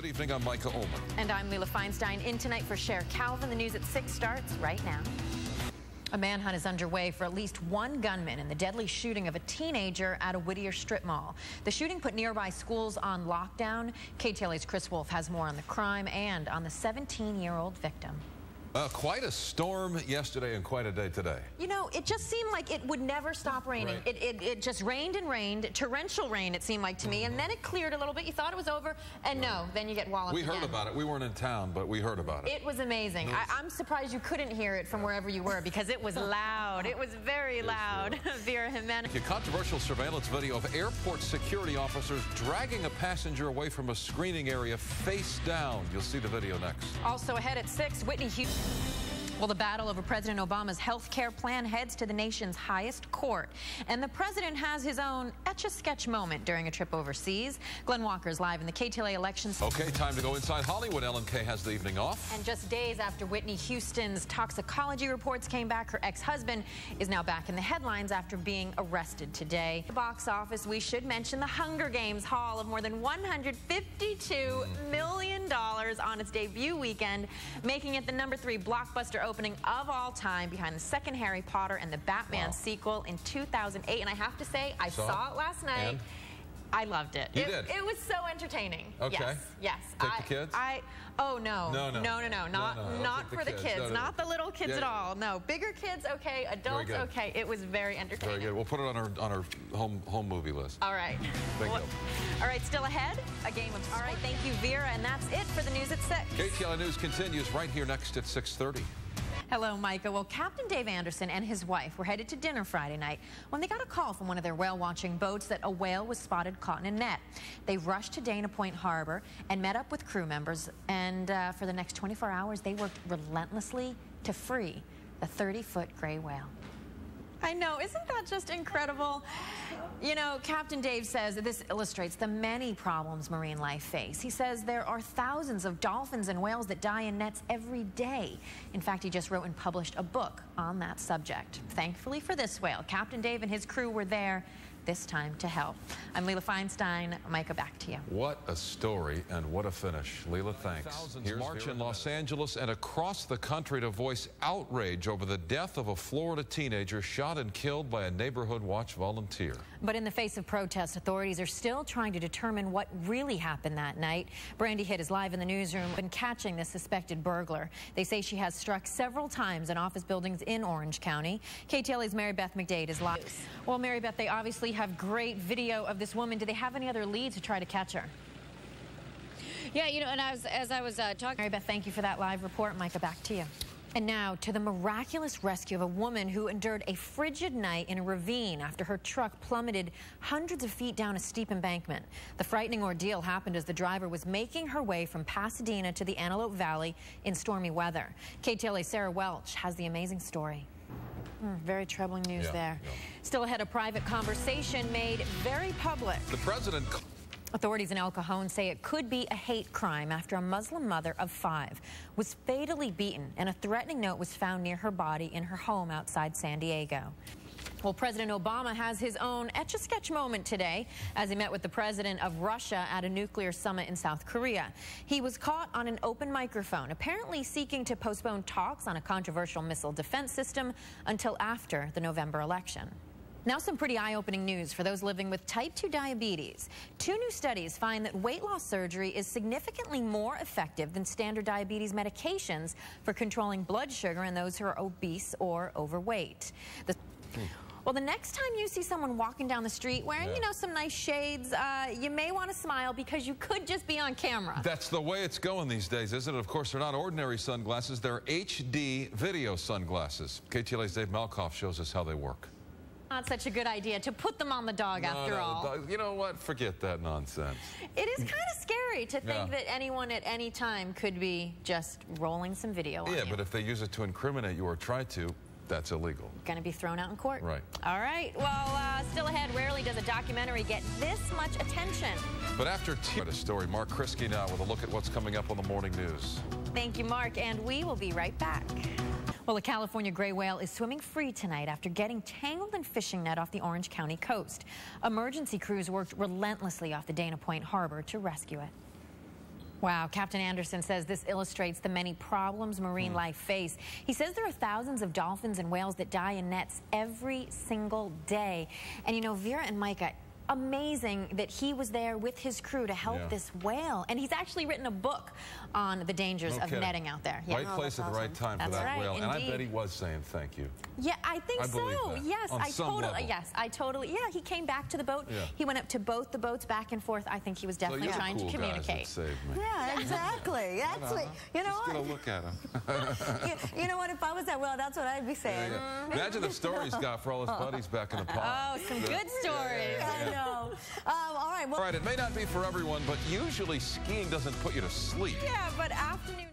Good evening, I'm Micah Ullman. And I'm Leila Feinstein. In tonight for Cher Calvin. The news at 6 starts right now. A manhunt is underway for at least one gunman in the deadly shooting of a teenager at a Whittier strip mall. The shooting put nearby schools on lockdown. KTLA's Chris Wolf has more on the crime and on the 17-year-old victim. Quite a storm yesterday and quite a day today. You know, it just seemed like it would never stop raining. Right. It just rained and rained. Torrential rain, it seemed like to me. And then it cleared a little bit. You thought it was over. And no, then you get walloped again. We heard about it. We weren't in town, but we heard about it. It was amazing. I'm surprised you couldn't hear it from wherever you were because it was loud. It was very loud. Vera Jimenez. A controversial surveillance video of airport security officers dragging a passenger away from a screening area face down. You'll see the video next. Also ahead at 6, Whitney Houston. Well, the battle over President Obama's health care plan heads to the nation's highest court. And the president has his own etch-a-sketch moment during a trip overseas. Glenn Walker's live in the KTLA elections. Okay, time to go inside Hollywood. Ellen K has the evening off. And just days after Whitney Houston's toxicology reports came back, her ex-husband is now back in the headlines after being arrested today. The box office, we should mention the Hunger Games haul of more than $152 million on its debut weekend, making it the #3 blockbuster opening of all time, behind the second Harry Potter and the Batman sequel in 2008. And I have to say, I saw it last night. And? I loved it. You did? It was so entertaining. Okay. Yes. Take the kids? Oh, no. No. Not for the kids. Not the little kids at all. No. Bigger kids, okay. Adults, okay. It was very entertaining. Very good. We'll put it on our home movie list. All right. Bingo. All right, still ahead, a game of... All right, thank you, Vera. And that's it for the news at 6. KTLA News continues right here next at 6:30. Hello, Micah. Well, Captain Dave Anderson and his wife were headed to dinner Friday night when they got a call from one of their whale-watching boats that a whale was spotted caught in a net. They rushed to Dana Point Harbor and met up with crew members, and for the next 24 hours, they worked relentlessly to free the 30-foot gray whale. I know, isn't that just incredible? You know, Captain Dave says that this illustrates the many problems marine life face. He says there are thousands of dolphins and whales that die in nets every day. In fact, he just wrote and published a book on that subject. Thankfully for this whale, Captain Dave and his crew were there this time to help. I'm Leila Feinstein. Micah, back to you. What a story and what a finish. Leila, thanks. Thousands march in Los Angeles and across the country to voice outrage over the death of a Florida teenager shot and killed by a neighborhood watch volunteer. But in the face of protests, authorities are still trying to determine what really happened that night. Brandy Hitt is live in the newsroom and catching the suspected burglar. They say she has struck several times in office buildings in Orange County. KTLA's Mary Beth McDade is live. Well, Mary Beth, they obviously have great video of this woman. Do they have any other leads to try to catch her? Yeah, you know, and as I was talking... Mary Beth, thank you for that live report. Micah, back to you. And now to the miraculous rescue of a woman who endured a frigid night in a ravine after her truck plummeted hundreds of feet down a steep embankment. The frightening ordeal happened as the driver was making her way from Pasadena to the Antelope Valley in stormy weather. KTLA's Sarah Welch has the amazing story. Very troubling news there. Still ahead, a private conversation made very public. The president... Authorities in El Cajon say it could be a hate crime after a Muslim mother of 5 was fatally beaten and a threatening note was found near her body in her home outside San Diego. Well, President Obama has his own etch-a-sketch moment today as he met with the president of Russia at a nuclear summit in South Korea. He was caught on an open microphone, apparently seeking to postpone talks on a controversial missile defense system until after the November election. Now some pretty eye-opening news for those living with type 2 diabetes. 2 new studies find that weight loss surgery is significantly more effective than standard diabetes medications for controlling blood sugar in those who are obese or overweight. Well, the next time you see someone walking down the street wearing, you know, some nice shades, you may want to smile because you could just be on camera. That's the way it's going these days, isn't it? Of course, they're not ordinary sunglasses. They're HD video sunglasses. KTLA's Dave Malkoff shows us how they work. Not such a good idea to put them on the dog after all. You know what? Forget that nonsense. It is kind of scary to think that anyone at any time could be just rolling some video on you. Yeah, but if they use it to incriminate you or try to, that's illegal. Going to be thrown out in court. Right. All right. Well, still ahead, rarely does a documentary get this much attention. But after a story, Mark Krisky now with a look at what's coming up on the morning news. Thank you, Mark, and we will be right back. Well, a California gray whale is swimming free tonight after getting tangled in fishing net off the Orange County coast. Emergency crews worked relentlessly off the Dana Point Harbor to rescue it. Wow, Captain Anderson says this illustrates the many problems marine life face. He says there are thousands of dolphins and whales that die in nets every single day. And you know, Vera and Micah, amazing that he was there with his crew to help this whale. And he's actually written a book on the dangers of netting out there. Right place at the right time for that whale. Indeed. And I bet he was saying thank you. Yeah, I think so. That. Yes, On some level. I totally. Yeah, he came back to the boat. Yeah. He went up to both the boats back and forth. I think he was definitely trying to communicate. Guys that saved me. Yeah, exactly. That's what, you know Just what? get a look at him. You know what? If I was that whale, that's what I'd be saying. Imagine the story he's got for all his buddies back in the pond. Oh, some good stories. I know. All right. Well, All right, it may not be for everyone, but usually skiing doesn't put you to sleep. Yeah, but afternoon.